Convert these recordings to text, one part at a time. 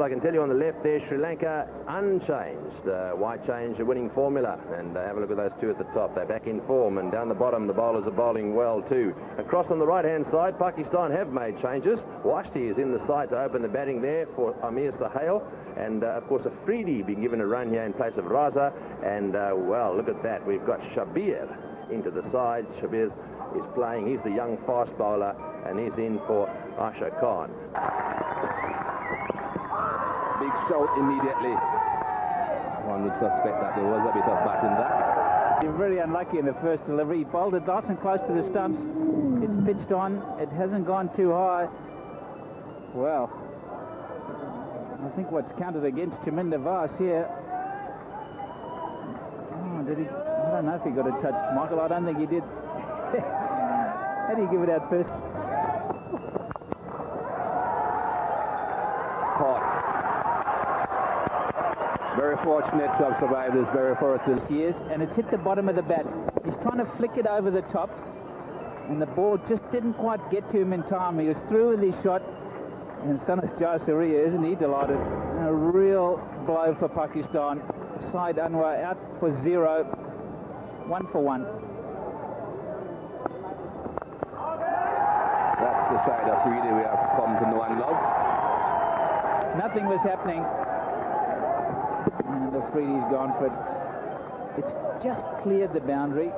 I can tell you on the left there, Sri Lanka unchanged. Why change a winning formula? And have a look at those two at the top. They're back in form, and down the bottom the bowlers are bowling well too. Across on the right-hand side, Pakistan have made changes. Wasti is in the side to open the batting there for Amir Sahail, and of course Afridi being given a run here in place of Razzaq. And well, look at that. We've got Shabir into the side. Shabir is playing. He's the young fast bowler, and he's in for Asha Khan. Big shout immediately. One would suspect that there was a bit of bat in that. You're very unlucky in the first delivery. He bowled it nice and close to the stumps. It's pitched on. It hasn't gone too high. Well, I think what's counted against Chaminda Vas here. Oh, did he? I don't know if he got a touch, Michael. I don't think he did. How do you give it out first? Caught. Very fortunate to have survived this very first Years, and it's hit the bottom of the bat. He's trying to flick it over the top, and the ball just didn't quite get to him in time. He was through with his shot, and son is Joe Saria, isn't he delighted? A real blow for Pakistan. Saeed Anwar out for 0, 1 for 1. That's the side of Afridi we have come to know and love. Nothing was happening. And Afridi's gone for it. It's just cleared the boundary.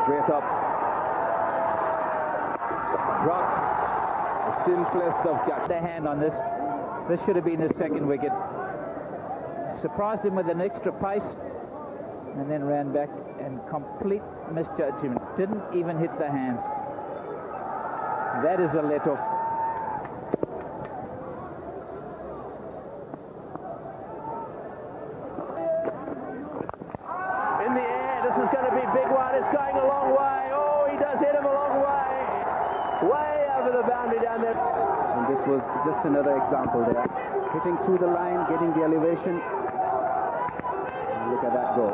Straight up. Dropped. The simplest of catch. The hand on this. This should have been his second wicket. Surprised him with an extra pace, and then ran back, and complete misjudgment. Didn't even hit the hands. That is a let-off. In the air, this is going to be a big one. It's going a long way. Oh, he does hit him a long way. Way over the boundary down there. And this was just another example there. Hitting through the line, getting the elevation. And look at that go.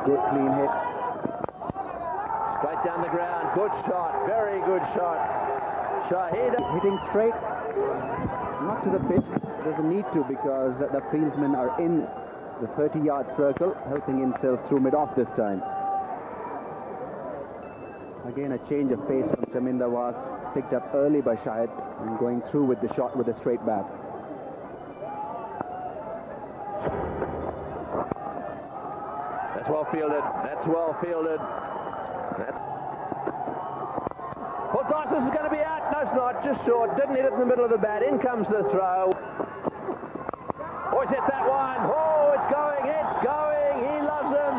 Good clean hit. Straight down the ground. Good shot. Very good shot. Shahid. Hitting straight. Not to the pitch. Doesn't need to, because the fieldsmen are in the 30-yard circle, helping himself through mid-off this time. Again, a change of pace from Chaminda was picked up early by Shahid and going through with the shot with a straight bat. That's well fielded. That's well fielded. Well, Dawson is going to be out. No, it's not. Just short. Didn't hit it in the middle of the bat. In comes the throw. Oh, he's hit that one. Oh, it's going. It's going. He loves him.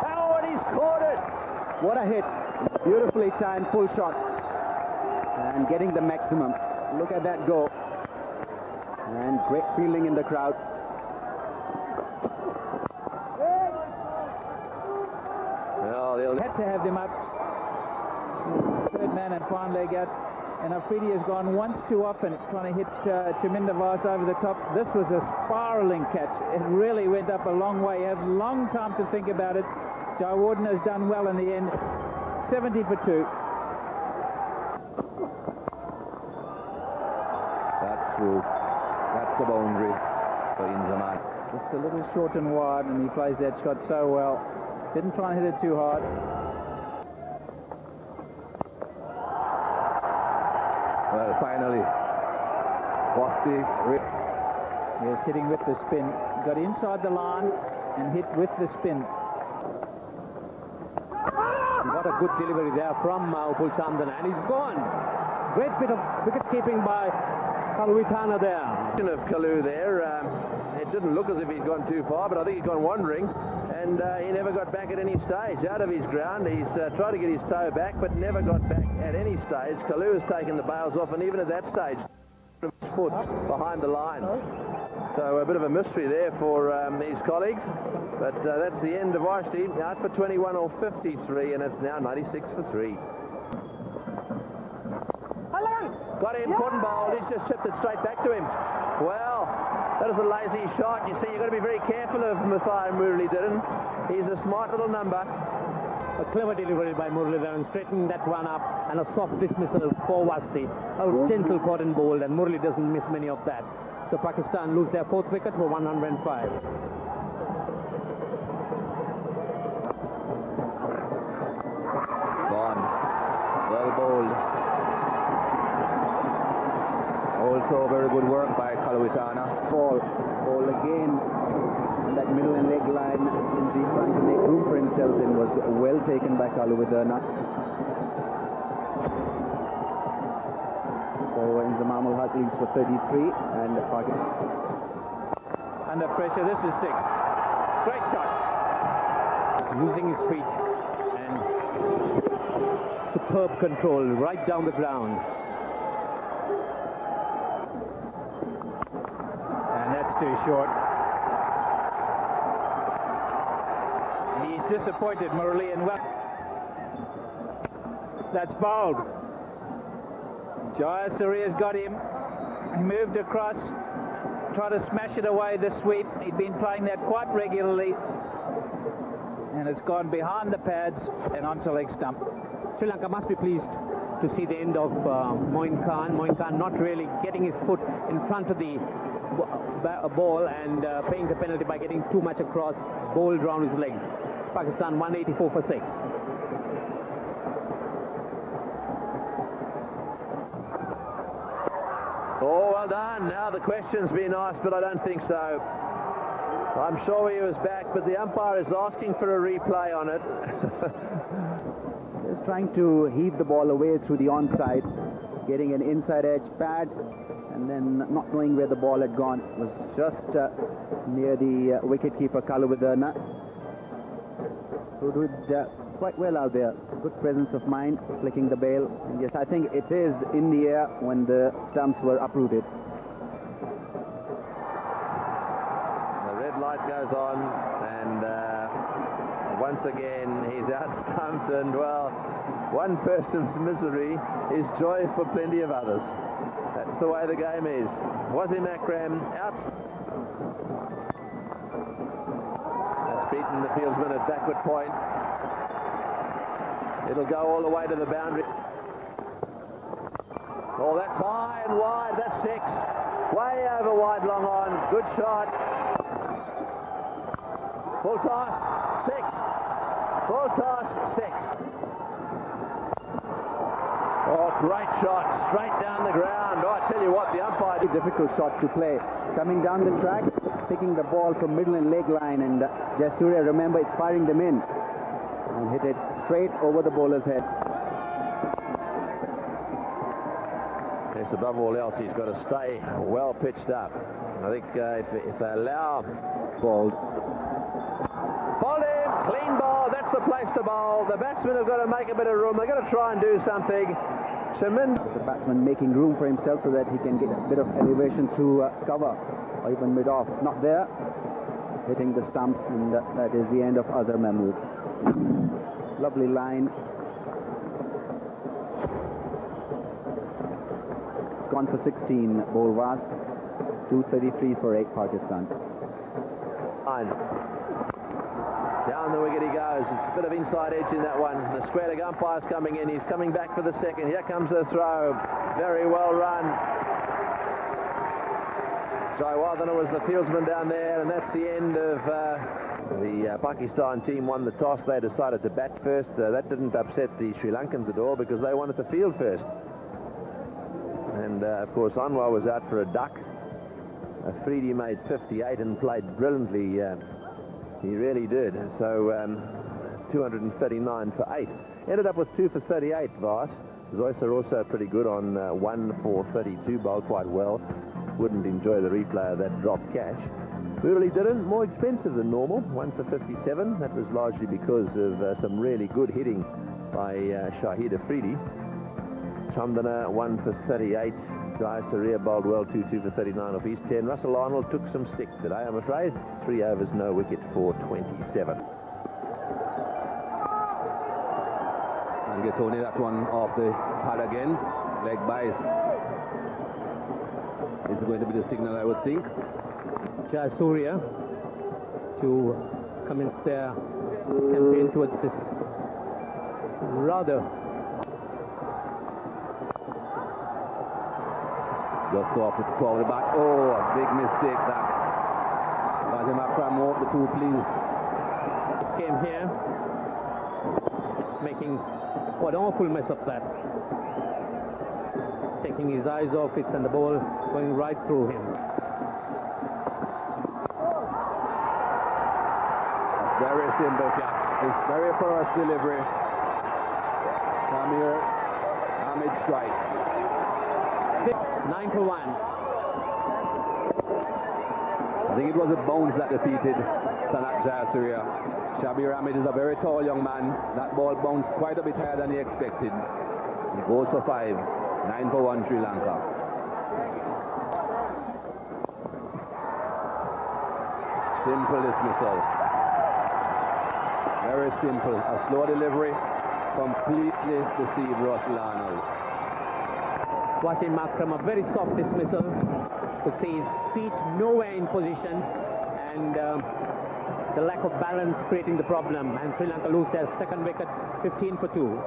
Oh, and he's caught it. What a hit. Beautifully timed full shot. And getting the maximum. Look at that go. And great fielding in the crowd. Well, they'll Had to have them up. Third man and prime leg out. And Afridi has gone once too often trying to hit Chaminda Vas over the top. This was a spiralling catch. It really went up a long way. Had a long time to think about it. Joe Warden has done well in the end. 70 for 2. That's true. That's the boundary for Inzamam. Just a little short and wide, and he plays that shot so well. Didn't try and hit it too hard. Well, finally, Wasti. Yes, hitting with the spin. Got inside the line and hit with the spin. What a good delivery there from Chandana, and he's gone. Great bit of wicket keeping by Kalwitana there. of Kalu there. It didn't look as if he'd gone too far, but I think he'd gone wandering, and he never got back at any stage out of his ground. He's tried to get his toe back, but never got back at any stage. Kalu has taken the bails off, and even at that stage, his foot behind the line. So a bit of a mystery there for his colleagues, but that's the end of Wasti, out for 21 or 53, and it's now 96 for 3. Got him, couldn't bowl, he's just chipped it straight back to him. Well, that was a lazy shot. You see, you've got to be very careful of Mathai Murali Dhiran. He's a smart little number. A clever delivery by Muralidharan, straightening that one up, and a soft dismissal for Wasti. A gentle cotton bowled, and Murali doesn't miss many of that. So Pakistan lose their 4th wicket for 105. Gone. Well bowled. Also very good work by Kalawitana. Ball again. And that middle and leg line, Inzi trying to make room for himself in, was well taken by Kalawitana. So Inzamam leads for 33, and Pakistan Under pressure, this is 6. Great shot. Using his feet and superb control right down the ground. And that's too short. He's disappointed, Murali, and well. That's bowled. Jayasuriya's got him. He moved across, tried to smash it away, the sweep. He'd been playing that quite regularly. And it's gone behind the pads and onto leg stump. Sri Lanka must be pleased to see the end of Moin Khan. Moin Khan not really getting his foot in front of the ball and paying the penalty by getting too much across, bowled round his legs. Pakistan 184 for 6. Oh, well done. Now the question's been asked, but I don't think so. I'm sure he was back, but the umpire is asking for a replay on it. is trying to heave the ball away through the onside, getting an inside edge pad, and then not knowing where the ball had gone. It was just near the wicketkeeper Kalawitana, who did quite well out there. Good presence of mind, flicking the bail. And yes, I think it is in the air when the stumps were uprooted. The red light goes on, and once again he's out-stumped, and well, one person's misery is joy for plenty of others. That's the way the game is. Wasim Akram out. That's beaten the fieldsman at backward point. It'll go all the way to the boundary. Oh, that's high and wide. That's 6. Way over wide, long on. Good shot. Full toss, 6. Full toss, 6. Oh, great shot. Straight down the ground. Oh, I tell you what, the umpire... Difficult shot to play. Coming down the track, picking the ball from middle and leg line, and Jayasuriya, remember, it's firing them in. And hit it straight over the bowler's head. Yes, above all else, he's got to stay well pitched up. I think if they allow... Bowled. Bowled him, clean ball, that's the place to bowl. The batsmen have got to make a bit of room. They've got to try and do something. The batsman making room for himself so that he can get a bit of elevation through cover, or even mid-off. Not there. Hitting the stumps, and that is the end of Azhar Mahmood. Lovely line. It's gone for 16, Bolwas. 233 for 8, Pakistan. Down the wicket he goes. It's a bit of inside edge in that one. The square leg umpire's coming in. He's coming back for the second. Here comes the throw. Very well run. Jayawarthana was the fieldsman down there, and that's the end of the Pakistan team won the toss. They decided to bat first. That didn't upset the Sri Lankans at all because they wanted to field first. And of course Anwar was out for a duck. Afridi made 58 and played brilliantly. He really did. So 239 for 8. Ended up with 2 for 38, Vas. Zoysa also pretty good on 1 for 32, bowled quite well. Wouldn't enjoy the replay of that drop catch. Murali didn't, more expensive than normal, 1 for 57. That was largely because of some really good hitting by Shahid Afridi. Chandana 1 for 38. Jayasuriya bowled well, 2 for 39 off his 10. Russell Arnold took some stick today, I'm afraid. 3 overs, no wicket for 27. And get Tony that one off the pad again. Leg buys. Is going to be the signal, I would think. Jayasuriya to commence their campaign towards this rather. Just off the top of the back. Oh, a big mistake that. Bajamakram off the two, please. This game here, making what an awful mess of that. Taking his eyes off it and the ball going right through him. That's very simple catch. It's very first delivery. Samir Ahmed strikes. 9 for 1. I think it was a bounce that defeated Sanat Jayasuriya. Shabir Ahmed is a very tall young man. That ball bounced quite a bit higher than he expected. He goes for 5. 9 for 1 Sri Lanka. Simple dismissal. Very simple. A slow delivery. Completely deceived Russell Arnold. Wasim Akram, a very soft dismissal. Could see his feet nowhere in position, and the lack of balance creating the problem. And Sri Lanka lose their second wicket, 15 for 2.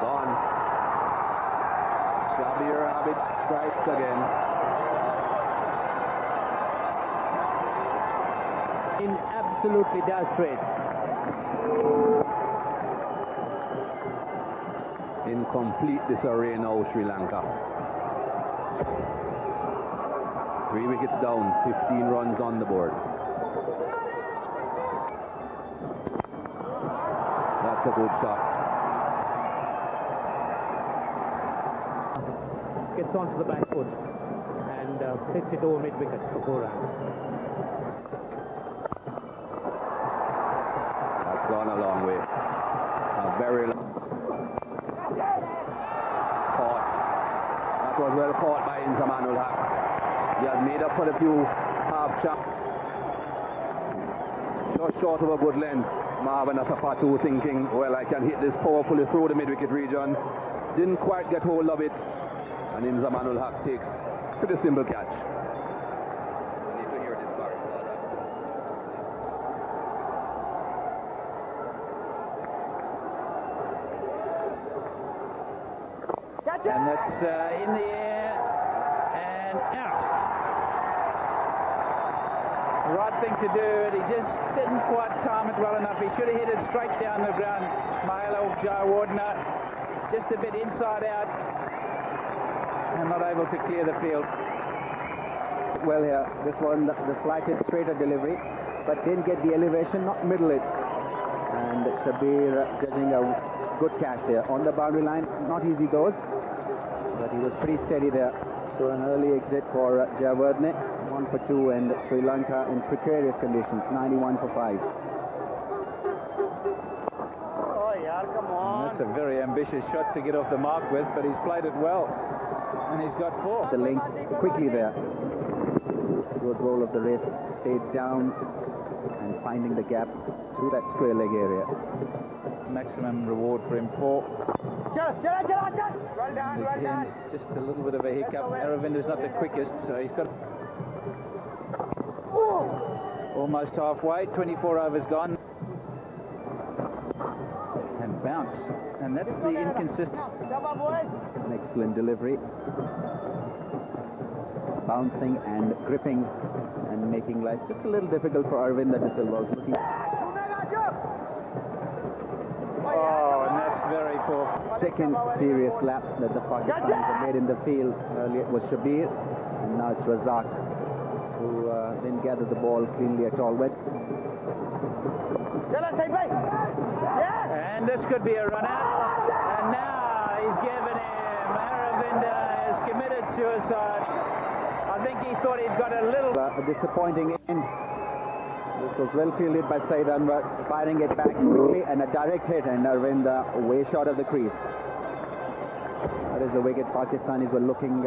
Gone. Shabir Ahmed strikes again. In absolutely desperate. In complete disarray now, Sri Lanka. 3 wickets down, 15 runs on the board. That's a good shot. Gets onto the back foot and hits it over mid-wicket for 4 runs. Gone a long way. A very caught. That was well caught by Inzamam and Moin. He had made up for the few half shots. Just short of a good length. Marvan Atapattu thinking, well, I can hit this powerfully through the mid-wicket region. Didn't quite get hold of it. And Inzamam and Moin takes pretty simple catch. And that's in the air and out. The right thing to do, and he just didn't quite time it well enough. He should have hit it straight down the ground. Mahalo Jayawardena just a bit inside out and not able to clear the field. Well here, this one, the flighted straighter delivery, but didn't get the elevation, not middle it. And Shabir judging a good catch there. On the boundary line, not easy those, but he was pretty steady there. So an early exit for Jayawardene, 1 for 2, and Sri Lanka in precarious conditions, 91 for 5. And that's a very ambitious shot to get off the mark with, but he's played it well. And he's got 4. The length quickly there. Good roll of the wrist, stayed down and finding the gap through that square leg area. Maximum reward for him, 4. Again, just a little bit of a hiccup. Aravinda's not the quickest, so he's got almost halfway. 24 overs gone. And bounce. And that's the inconsistent. An excellent delivery. Bouncing and gripping and making life just a little difficult for Aravinda de Silva. Oh, and that's very poor. Second serious lap that the Pakistanis have made in the field. Earlier it was Shabir, and now it's Razzaq, who didn't gather the ball cleanly at all. And this could be a run out. And now he's given him. Aravinda has committed suicide. I think he thought he'd got a little... A disappointing end. This was well fielded by Saeed Anwar, firing it back quickly, and a direct hit, and Aravinda way short of the crease. That is the wicket Pakistanis were looking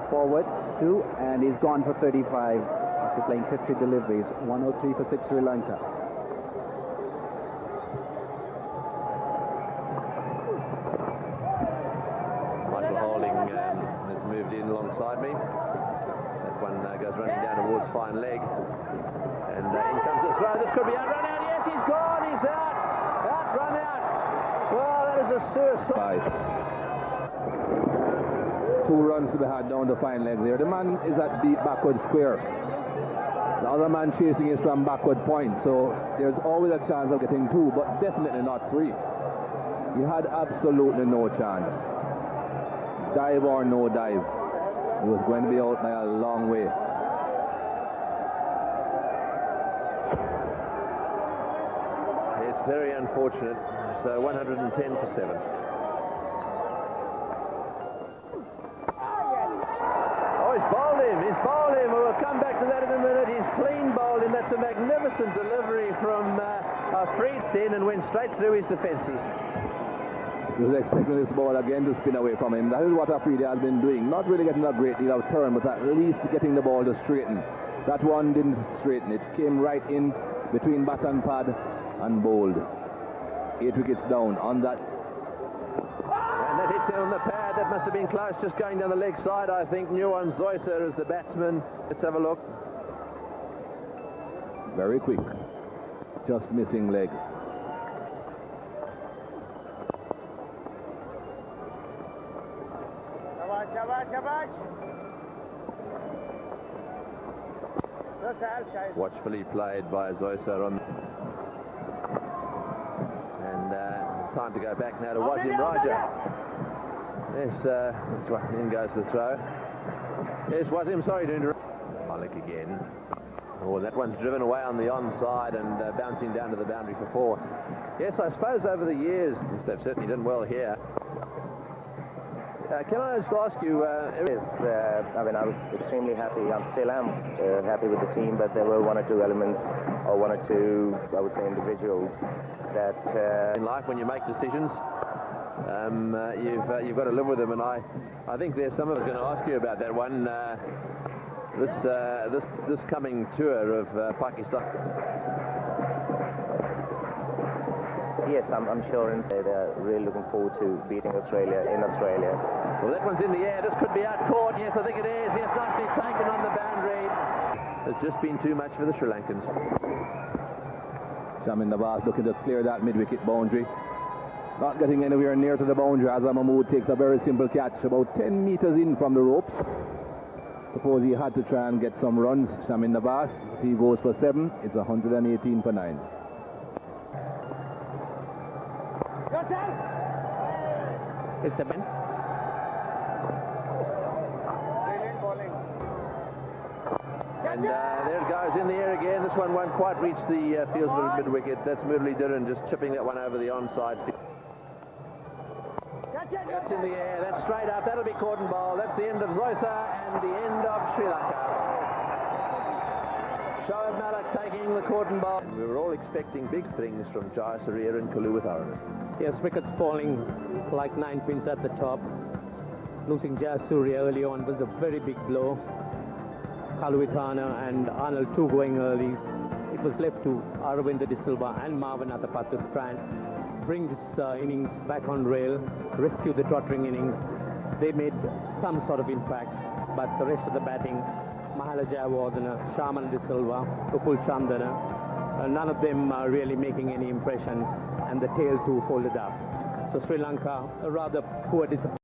forward to, and he's gone for 35 after playing 50 deliveries. 103 for 6 Sri Lanka. Michael Holding has moved in alongside me. fine leg. And in comes the throw. This could be out. Run out. Yes, he's gone. He's out. Out. Run out. Well, that is a suicide. 2 runs to be had down the fine leg there. The man is at deep backward square. The other man chasing is from backward point, so there's always a chance of getting 2, but definitely not 3. He had absolutely no chance. Dive or no dive, he was going to be out by a long way. It's very unfortunate. So 110 for 7. He's bowled him. We'll come back to that in a minute. He's clean bowled him. That's a magnificent delivery from Afridi and went straight through his defences. He was expecting this ball again to spin away from him. That is what Afridi has been doing. Not really getting a great deal of turn, but at least getting the ball to straighten. That one didn't straighten. It came right in between bat and pad and bowled. 8 wickets down on that. And that hits him on the pad. That must have been close, just going down the leg side, I think. Nuwan Zoyser is the batsman. Let's have a look. Very quick. Just missing leg. Watchfully played by Zoyser on. And time to go back now to Wasim Raja. Yes, that's right. In goes the throw. Yes, Wasim, sorry to interrupt. Malik again. Oh, that one's driven away on the onside and bouncing down to the boundary for 4. Yes, I suppose over the years, they've certainly done well here. Can I just ask you... I mean, I was extremely happy. I still am happy with the team, but there were 1 or 2 elements, or 1 or 2, I would say, individuals that... in life, when you make decisions, you've got to live with them, and I think there's some of us going to ask you about that one. This coming tour of Pakistan. Yes, I'm sure, and they're really looking forward to beating Australia in Australia. Well, that one's in the air. This could be out caught. Yes, I think it is. Yes, nicely taken on the boundary. It's just been too much for the Sri Lankans. Shahid looking to clear that mid-wicket boundary. Not getting anywhere near to the boundary as Mahmood takes a very simple catch about 10 meters in from the ropes. Suppose he had to try and get some runs. Shahid Nawaz, if he goes for 7, it's 118 for 9. It's 7. And there it goes in the air again. This one won't quite reach the fieldsman's mid-wicket. That's Murali Dhiran just chipping that one over the onside. That's in the air. That's straight up. That'll be caught and bowled. That's the end of Zoyser and the end of Sri Lanka. Shoaib Malik taking the caught and bowled. We were all expecting big things from Jayasuriya and Kulu with Aravinda. Yes, wickets falling like 9 pins at the top. Losing Jayasuriya early on was a very big blow. Kalwithana and Arnold too going early. It was left to Aravinda de Silva and Marvan Atapattu to try and bring this innings back on rail, rescue the tottering innings. They made some sort of impact, but the rest of the batting, Mahala Jayawardena, Shaman de Silva, Upul Chandana, none of them are really making any impression, and the tail too folded up. So Sri Lanka, a rather poor disappointment.